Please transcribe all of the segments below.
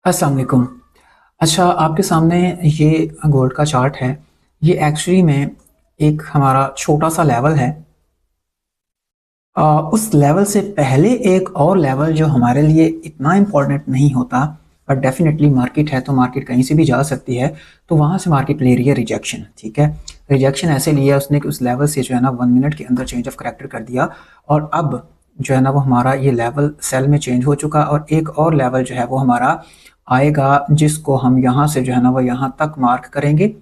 अस्सलाम वालेकुम। अच्छा, आपके सामने ये गोल्ड का चार्ट है। ये एक्चुअली में एक हमारा छोटा सा लेवल है। उस लेवल से पहले एक और लेवल जो हमारे लिए इतना इम्पोर्टेंट नहीं होता, बट डेफिनेटली मार्केट है तो मार्केट कहीं से भी जा सकती है। तो वहाँ से मार्केट ले रही है रिजेक्शन। ठीक है, रिजेक्शन ऐसे लिया उसने कि उस लेवल से जो है ना 1 मिनट के अंदर चेंज ऑफ करेक्टर कर दिया, और अब जो है ना वो हमारा ये लेवल सेल में चेंज हो चुका, और एक और लेवल जो है वो हमारा आएगा, जिसको हम यहाँ से जो है ना वो यहाँ तक मार्क करेंगे।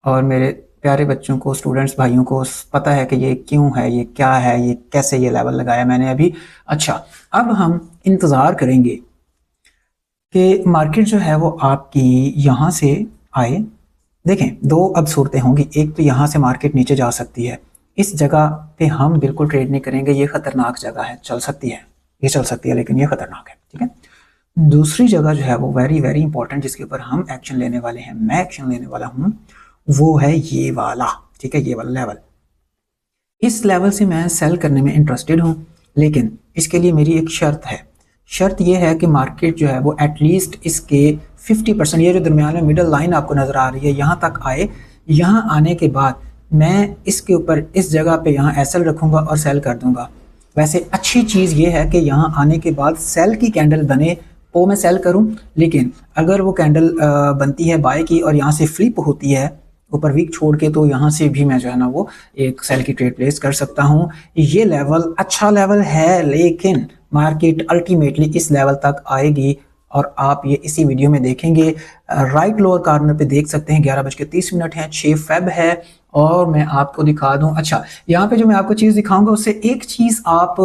और मेरे प्यारे बच्चों को, स्टूडेंट्स भाइयों को पता है कि ये क्यों है, ये क्या है, ये कैसे ये लेवल लगाया मैंने अभी। अच्छा, अब हम इंतज़ार करेंगे कि मार्केट जो है वो आपकी यहाँ से आए। देखें, दो अब सूरतें होंगी। एक तो यहाँ से मार्केट नीचे जा सकती है, इस जगह पे हम बिल्कुल ट्रेड नहीं करेंगे, ये ख़तरनाक जगह है, चल सकती है, ये चल सकती है लेकिन ये ख़तरनाक है। ठीक है, दूसरी जगह जो है वो वेरी वेरी इंपॉर्टेंट, जिसके ऊपर हम एक्शन लेने वाले हैं, मैं एक्शन लेने वाला हूँ, वो है ये वाला। ठीक है, ये वाला लेवल। इस लेवल से मैं सेल करने में इंटरेस्टेड हूँ, लेकिन इसके लिए मेरी एक शर्त है। शर्त ये है कि मार्केट जो है वो एटलीस्ट इसके 50%, ये जो दरमियान में मिडल लाइन आपको नज़र आ रही है, यहाँ तक आए। यहाँ आने के बाद मैं इसके ऊपर इस जगह पे यहाँ एसएल रखूँगा और सेल कर दूँगा। वैसे अच्छी चीज़ ये है कि यहाँ आने के बाद सेल की कैंडल बने तो मैं सेल करूँ, लेकिन अगर वो कैंडल बनती है बाय की और यहाँ से फ्लिप होती है ऊपर वीक छोड़ के, तो यहाँ से भी मैं जो है ना वो एक सेल की ट्रेड प्लेस कर सकता हूँ। ये लेवल अच्छा लेवल है, लेकिन मार्केट अल्टीमेटली इस लेवल तक आएगी, और आप ये इसी वीडियो में देखेंगे। राइट लोअर कॉर्नर पे देख सकते हैं 11:30 है, 6 फेब है, और मैं आपको दिखा दूं। अच्छा, यहाँ पे जो मैं आपको चीज़ दिखाऊंगा उससे एक चीज़ आप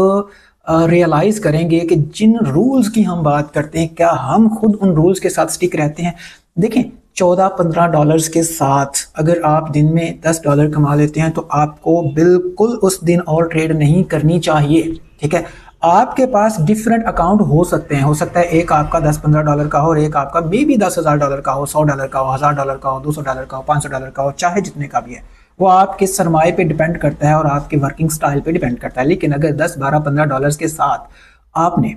रियलाइज करेंगे कि जिन रूल्स की हम बात करते हैं, क्या हम खुद उन रूल्स के साथ स्टिक रहते हैं। देखें, 14-15 डॉलर्स के साथ अगर आप दिन में $10 कमा लेते हैं तो आपको बिल्कुल उस दिन और ट्रेड नहीं करनी चाहिए। ठीक है, आपके पास डिफरेंट अकाउंट हो सकते हैं, हो सकता है एक आपका $10-15 का हो और एक आपका मे बी $10,000 का हो, $100 का हो, $1000 का हो, $200 का हो, $500 का हो, चाहे जितने का भी है। वो आपके सरमाए पे डिपेंड करता है और आपके वर्किंग स्टाइल पे डिपेंड करता है। लेकिन अगर 10-12-15 डॉलर्स के साथ आपने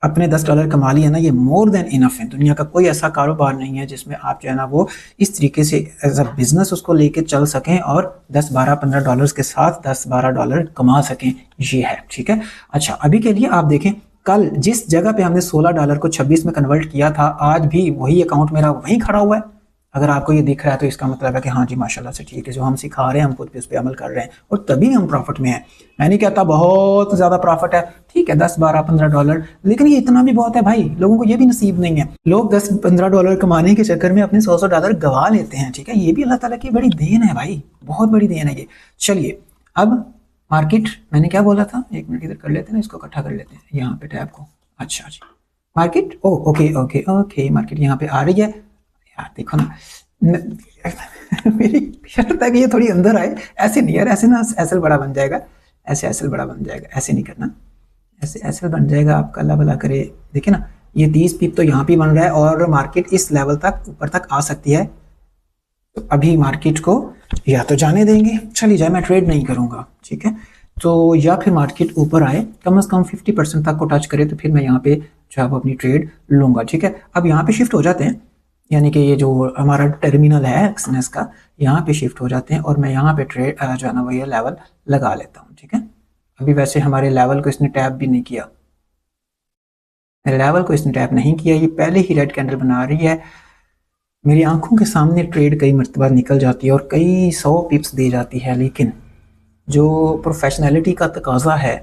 अपने $10 कमा लिया ना, ये मोर देन इनफ है। दुनिया का कोई ऐसा कारोबार नहीं है जिसमें आप जो है ना वो इस तरीके से एज अ बिजनेस उसको लेके चल सकें और 10-12-15 डॉलर्स के साथ $10-12 कमा सकें। ये है, ठीक है। अच्छा, अभी के लिए आप देखें, कल जिस जगह पे हमने $16 को 26 में कन्वर्ट किया था, आज भी वही अकाउंट मेरा वहीं खड़ा हुआ है। अगर आपको ये दिख रहा है तो इसका मतलब है कि हाँ जी माशाल्लाह से ठीक है, जो हम सिखा रहे हैं हम खुद पे उस पर अमल कर रहे हैं, और तभी हम प्रॉफिट में हैं। मैं नहीं कहता बहुत ज़्यादा प्रॉफिट है, ठीक है, $10-12-15, लेकिन ये इतना भी बहुत है भाई। लोगों को ये भी नसीब नहीं है। लोग $10-15 कमाने के चक्कर में अपने $100 गवा लेते हैं। ठीक है, ये भी अल्लाह ताला की बड़ी देन है भाई, बहुत बड़ी देन है ये। चलिए, अब मार्केट, मैंने क्या बोला था, एक मिनट इधर कर लेते हैं ना, इसको इकट्ठा कर लेते हैं यहाँ पे टैब को। अच्छा जी, मार्केट, ओ ओके ओके ओके, मार्केट यहाँ पे आ रही है यार, देखो ना। मेरी शर्त है कि ये थोड़ी अंदर आए। ऐसे नहीं यार, ऐसे ना एसएल बड़ा बन जाएगा, ऐसे एसएल बड़ा बन जाएगा, ऐसे नहीं करना, ऐसे एसएल बन जाएगा आपका, अल्लाह भला करे। देखिए ना, ये 30 पिप तो यहाँ पे बन रहा है और मार्केट इस लेवल तक ऊपर तक आ सकती है। तो अभी मार्केट को या तो जाने देंगे, चली जाए, मैं ट्रेड नहीं करूँगा, ठीक है। तो या फिर मार्केट ऊपर आए, कम से कम 50% तक को टच करे, तो फिर मैं यहाँ पे जो है वो अपनी ट्रेड लूँगा। ठीक है, अब यहाँ पे शिफ्ट हो जाते हैं, यानी कि ये जो हमारा टर्मिनल है एक्सनेस का, यहाँ पे शिफ्ट हो जाते हैं और मैं यहाँ पे ट्रेड जो है ना वो ये लेवल लगा लेता हूँ। ठीक है, अभी वैसे हमारे लेवल को इसने टैप भी नहीं किया, लेवल को इसने टैप नहीं किया, ये पहले ही रेड कैंडल बना रही है। मेरी आंखों के सामने ट्रेड कई मरतबा निकल जाती है और कई 100 पिप्स दे जाती है, लेकिन जो प्रोफेशनलिटी का तकाजा है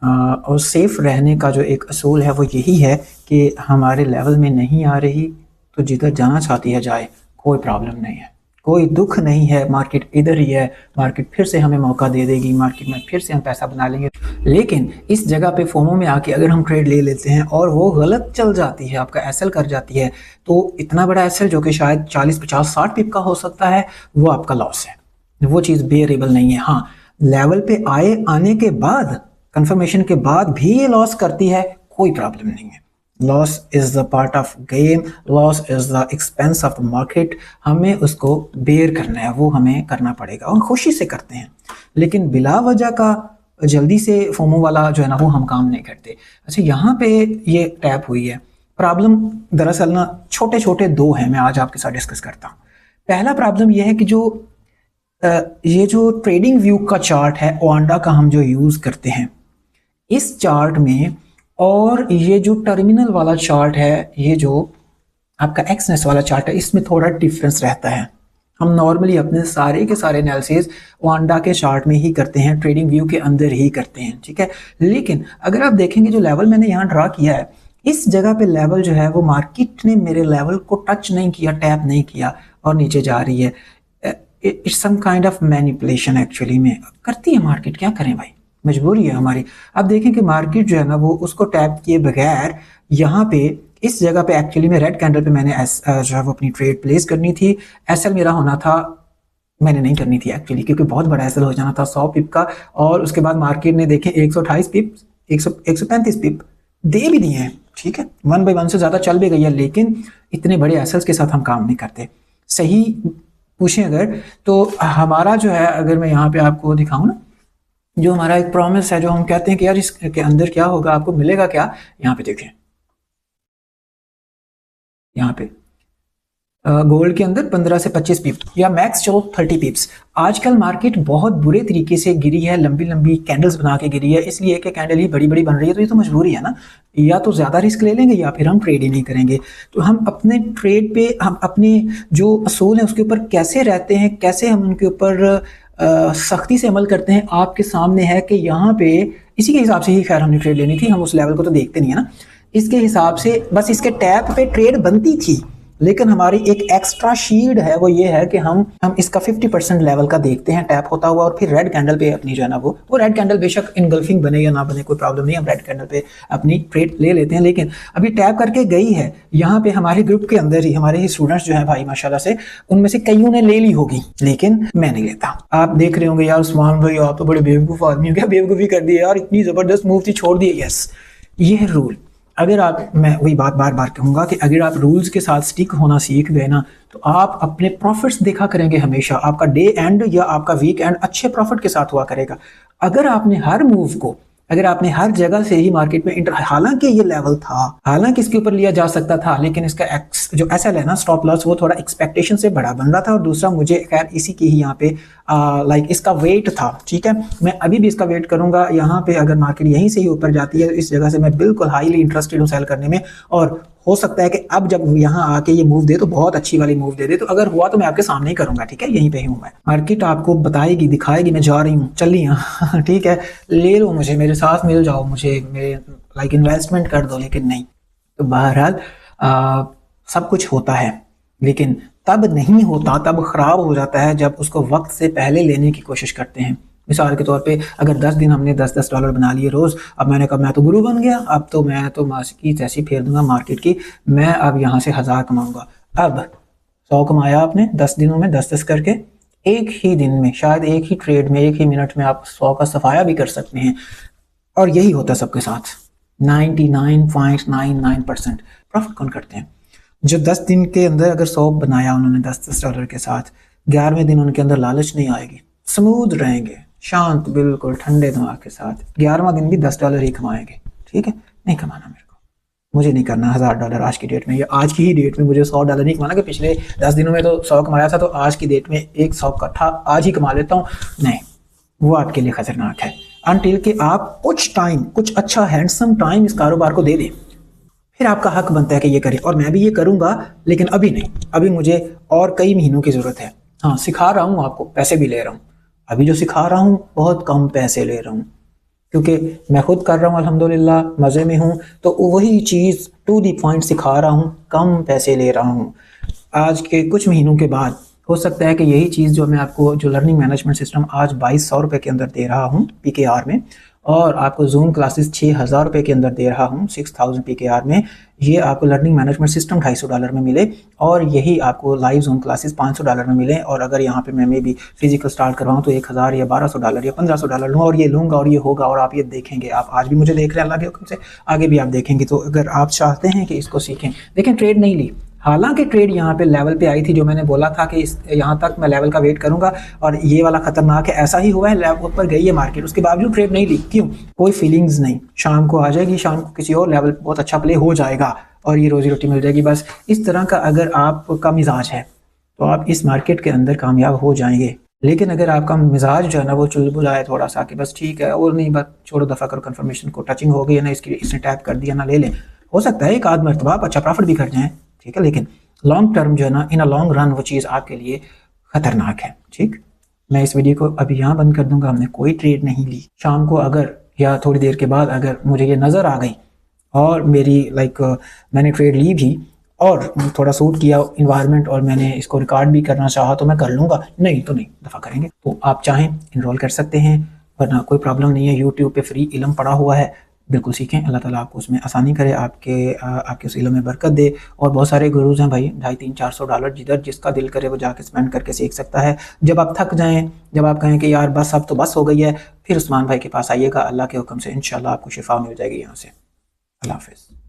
और सेफ रहने का जो एक असूल है वो यही है कि हमारे लेवल में नहीं आ रही तो जिधर जाना चाहती है जाए, कोई प्रॉब्लम नहीं है, कोई दुख नहीं है। मार्केट इधर ही है, मार्केट फिर से हमें मौका दे देगी, मार्केट में फिर से हम पैसा बना लेंगे। लेकिन इस जगह पे फोमो में आके अगर हम ट्रेड ले लेते हैं और वो गलत चल जाती है, आपका एसएल कर जाती है, तो इतना बड़ा एसएल जो कि शायद 40-50-60 पिप का हो सकता है, वो आपका लॉस है, वो चीज़ बेयरेबल नहीं है। हाँ, लेवल पे आने के बाद, कंफर्मेशन के बाद भी ये लॉस करती है, कोई प्रॉब्लम नहीं है। Loss is the part of game, loss is the expense of the market. हमें उसको बेयर करना है, वो हमें करना पड़ेगा और खुशी से करते हैं, लेकिन बिला वजह का जल्दी से फोमो वाला जो है ना वो हम काम नहीं करते। अच्छा, यहाँ पे ये टैप हुई है, प्रॉब्लम दरअसल ना छोटे छोटे दो हैं, मैं आज आपके साथ डिस्कस करता हूँ। पहला प्रॉब्लम यह है कि ये जो ट्रेडिंग व्यू का चार्ट है ओआंडा का हम जो यूज़ करते हैं, इस चार्ट में और ये जो टर्मिनल वाला चार्ट है, ये जो आपका एक्सनेस वाला चार्ट है, इसमें थोड़ा डिफरेंस रहता है। हम नॉर्मली अपने सारे के सारे एनालिसिस ओआंडा के चार्ट में ही करते हैं, ट्रेडिंग व्यू के अंदर ही करते हैं, ठीक है। लेकिन अगर आप देखेंगे जो लेवल मैंने यहाँ ड्रा किया है, इस जगह पे लेवल जो है वो मार्केट ने मेरे लेवल को टच नहीं किया, टैप नहीं किया और नीचे जा रही है। It's some kind of manipulation actually में करती है मार्केट, क्या करें भाई, मजबूरी है हमारी। अब देखें कि मार्केट जो है ना वो उसको टैप किए बगैर यहाँ पे इस जगह पे एक्चुअली में रेड कैंडल पे मैंने जो है वो अपनी ट्रेड प्लेस करनी थी। एसएल मेरा होना था, मैंने नहीं करनी थी एक्चुअली, क्योंकि बहुत बड़ा एसएल हो जाना था 100 पिप का। और उसके बाद मार्केट ने देखे 128 पिप 135 पिप दे भी दिए हैं, ठीक है, 1 by 1 से ज़्यादा चल भी गई है, लेकिन इतने बड़े एसएल्स के साथ हम काम नहीं करते। सही पूछें अगर तो हमारा जो है, अगर मैं यहाँ पे आपको दिखाऊं ना, जो हमारा एक प्रॉमिस है, जो हम कहते हैं कि यार इसके अंदर क्या होगा, आपको मिलेगा क्या, यहाँ पे देखें, यहाँ पे गोल्ड के अंदर 15 से 25 पिप या मैक्स चलो 30 पिप्स। आजकल मार्केट बहुत बुरे तरीके से गिरी है, लंबी लंबी कैंडल्स बना के गिरी है, इसलिए कि कैंडल ही बड़ी बड़ी बन रही है, तो ये तो मजबूरी है ना, या तो ज़्यादा रिस्क ले लेंगे या फिर हम ट्रेड ही नहीं करेंगे। तो हम अपने ट्रेड पे, हम अपने जो असूल हैं उसके ऊपर कैसे रहते हैं, कैसे हम उनके ऊपर सख्ती से अमल करते हैं, आपके सामने है कि यहाँ पे इसी के हिसाब से ही खैर हमने ट्रेड लेनी थी। हम उस लेवल को तो देखते नहीं है ना, इसके हिसाब से बस इसके टैप पे ट्रेड बनती थी, लेकिन हमारी एक एक्स्ट्रा शील्ड है, वो ये है कि हम इसका 50% लेवल का देखते हैं टैप होता हुआ, और फिर रेड कैंडल पे अपनी जो है ना वो रेड कैंडल बेशक इनगल्फिंग बने या ना बने कोई प्रॉब्लम नहीं, हम रेड कैंडल पे अपनी ट्रेड ले लेते हैं। लेकिन अभी टैप करके गई है, यहाँ पे हमारे ग्रुप के अंदर ही हमारे ही स्टूडेंट्स जो है भाई माशाल्लाह से, उनमें से कईयों ने ले ली होगी, लेकिन मैं नहीं लेता। आप देख रहे होंगे यार उस्मान भाई आप तो बड़े बेवकूफ़ आदमी हो, क्या बेवकूफ़ी कर दी यार, इतनी ज़बरदस्त मूव थी, छोड़ दिए। यस, ये है रूल। अगर आप, मैं वही बात बार बार कहूँगा कि अगर आप रूल्स के साथ स्टिक होना सीख गए ना, तो आप अपने प्रॉफिट्स देखा करेंगे हमेशा, आपका डे एंड या आपका वीक एंड अच्छे प्रॉफिट के साथ हुआ करेगा। अगर आपने हर मूव को, अगर आपने हर जगह से ही मार्केट में हालांकि ये लेवल था, हालांकि इसके ऊपर लिया जा सकता था, लेकिन इसका जो एसएल है ना, स्टॉप लॉस, वो थोड़ा एक्सपेक्टेशन से बड़ा बन रहा था, और दूसरा मुझे खैर इसी की ही यहाँ पे लाइक इसका वेट था, ठीक है। मैं अभी भी इसका वेट करूंगा, यहाँ पे अगर मार्केट यहीं से ही ऊपर जाती है, इस जगह से मैं बिल्कुल हाईली इंटरेस्टेड हूँ सेल करने में, और हो सकता है कि अब जब यहाँ आके ये मूव दे तो बहुत अच्छी वाली मूव दे दे, तो अगर हुआ तो मैं आपके सामने ही करूंगा, ठीक है, यहीं पे ही हूँ मैं। मार्केट आपको बताएगी, दिखाएगी मैं जा रही हूँ, चल रही हूँ ठीक है, ले लो मुझे, मेरे साथ मिल जाओ, मुझे मेरे लाइक इन्वेस्टमेंट कर दो, लेकिन नहीं। तो बहरहाल सब कुछ होता है, लेकिन तब नहीं होता, तब खराब हो जाता है जब उसको वक्त से पहले लेने की कोशिश करते हैं। मिसाल के तौर पे अगर 10 दिन हमने 10-10 डॉलर बना लिए रोज़, अब मैंने कहा मैं तो गुरु बन गया, अब तो मैं तो मासिकी तैसी फेर दूंगा मार्केट की, मैं अब यहाँ से 1000 कमाऊंगा। अब 100 कमाया आपने 10 दिनों में, 10-10 करके, एक ही दिन में, शायद एक ही ट्रेड में, एक ही मिनट में आप 100 का सफाया भी कर सकते हैं। और यही होता है सबके साथ, 99.99% प्रॉफिट कौन करते हैं? जो 10 दिन के अंदर अगर 100 बनाया उन्होंने 10-10 डॉलर के साथ, 11वें दिन उनके अंदर लालच नहीं आएगी, स्मूथ रहेंगे, शांत, बिल्कुल ठंडे दिमाग के साथ, 11वां दिन भी 10 डॉलर ही कमाएंगे, ठीक है। नहीं कमाना मेरे को, मुझे नहीं करना 1000 डॉलर आज की डेट में, या आज की ही डेट में मुझे 100 डॉलर नहीं कमाना कि पिछले 10 दिनों में तो 100 कमाया था, तो आज की डेट में एक 100 इकट्ठा आज ही कमा लेता हूँ, नहीं, वो आपके लिए खतरनाक है। अनटिल कि आप कुछ टाइम, कुछ अच्छा हैंडसम टाइम इस कारोबार को दे दें, फिर आपका हक बनता है कि ये करें, और मैं भी ये करूंगा, लेकिन अभी नहीं, अभी मुझे और कई महीनों की ज़रूरत है। हाँ, सिखा रहा हूँ आपको, पैसे भी ले रहा हूँ, अभी जो सिखा रहा हूँ बहुत कम पैसे ले रहा हूँ, क्योंकि मैं खुद कर रहा हूँ अल्हम्दुलिल्लाह, मज़े में हूँ, तो वही चीज़ टू दी पॉइंट सिखा रहा हूँ, कम पैसे ले रहा हूँ। आज के कुछ महीनों के बाद हो सकता है कि यही चीज़ जो मैं आपको, जो लर्निंग मैनेजमेंट सिस्टम आज 2200 रुपये के अंदर दे रहा हूँ PKR में, और आपको जूम क्लासेस 6000 रुपये के अंदर दे रहा हूँ 6000 PKR में, ये आपको लर्निंग मैनेजमेंट सिस्टम 250 डॉलर में मिले, और यही आपको लाइव जूम क्लासेस 500 डॉलर में मिले। और अगर यहाँ पे मैं भी फिजिकल स्टार्ट करवाऊँ तो 1000 या 1200 डॉलर या 1500 डॉलर लूँ, और ये लूँगा और ये होगा, और आप ये देखेंगे, आप आज भी मुझे देख रहे हैं, अल्लाह के हुक्म से आगे भी आप देखेंगे। तो अगर आप चाहते हैं कि इसको सीखें, देखें ट्रेड नहीं ली, हालांकि ट्रेड यहाँ पे लेवल पे आई थी, जो मैंने बोला था कि इस यहाँ तक मैं लेवल का वेट करूंगा, और ये वाला खतरनाक है, ऐसा ही हुआ है, लेवल पर गई है मार्केट, उसके बावजूद ट्रेड नहीं ली। क्यों? कोई फीलिंग्स नहीं, शाम को आ जाएगी, शाम को किसी और लेवल बहुत अच्छा प्ले हो जाएगा, और ये रोजी रोटी मिल जाएगी। बस इस तरह का अगर आपका मिजाज है तो आप इस मार्केट के अंदर कामयाब हो जाएंगे। लेकिन अगर आपका मिजाज जो है ना वो चुलबुला है थोड़ा सा कि बस ठीक है और नहीं, बस छोड़ो दफ़ा करो, कंफर्मेशन को टचिंग हो गई है ना, इसकी इसने टैप कर दिया ना, ले लें, हो सकता है एक आध मरतबा आप अच्छा प्रॉफिट भी कर जाएं, ठीक है, लेकिन लॉन्ग टर्म जो है ना, इन अ लॉन्ग रन वो चीज़ आपके लिए खतरनाक है। ठीक, मैं इस वीडियो को अभी यहाँ बंद कर दूंगा। हमने कोई ट्रेड नहीं ली। शाम को अगर या थोड़ी देर के बाद अगर मुझे ये नज़र आ गई और मेरी मैंने ट्रेड ली भी और थोड़ा सूट किया इन्वायरमेंट और मैंने इसको रिकॉर्ड भी करना चाहा तो मैं कर लूँगा, नहीं तो नहीं, दफ़ा करेंगे। तो आप चाहें इनरोल कर सकते हैं, वरना कोई प्रॉब्लम नहीं है। यूट्यूब पे फ्री इल्म पड़ा हुआ है, बिल्कुल सीखें। अल्लाह ताला आपको उसमें आसानी करे, आपके उस इल्म में बरकत दे। और बहुत सारे गुरुज हैं भाई, $250-300 जिधर जिसका दिल करे वो जाके स्पेंड करके सीख सकता है। जब आप थक जाएं, जब आप कहें कि यार बस अब तो बस हो गई है, फिर उस्मान भाई के पास आइएगा, अल्लाह के हुक्म से इंशाल्लाह आपको शिफा मिल जाएगी यहाँ से। अल्लाह हाफ़िज़।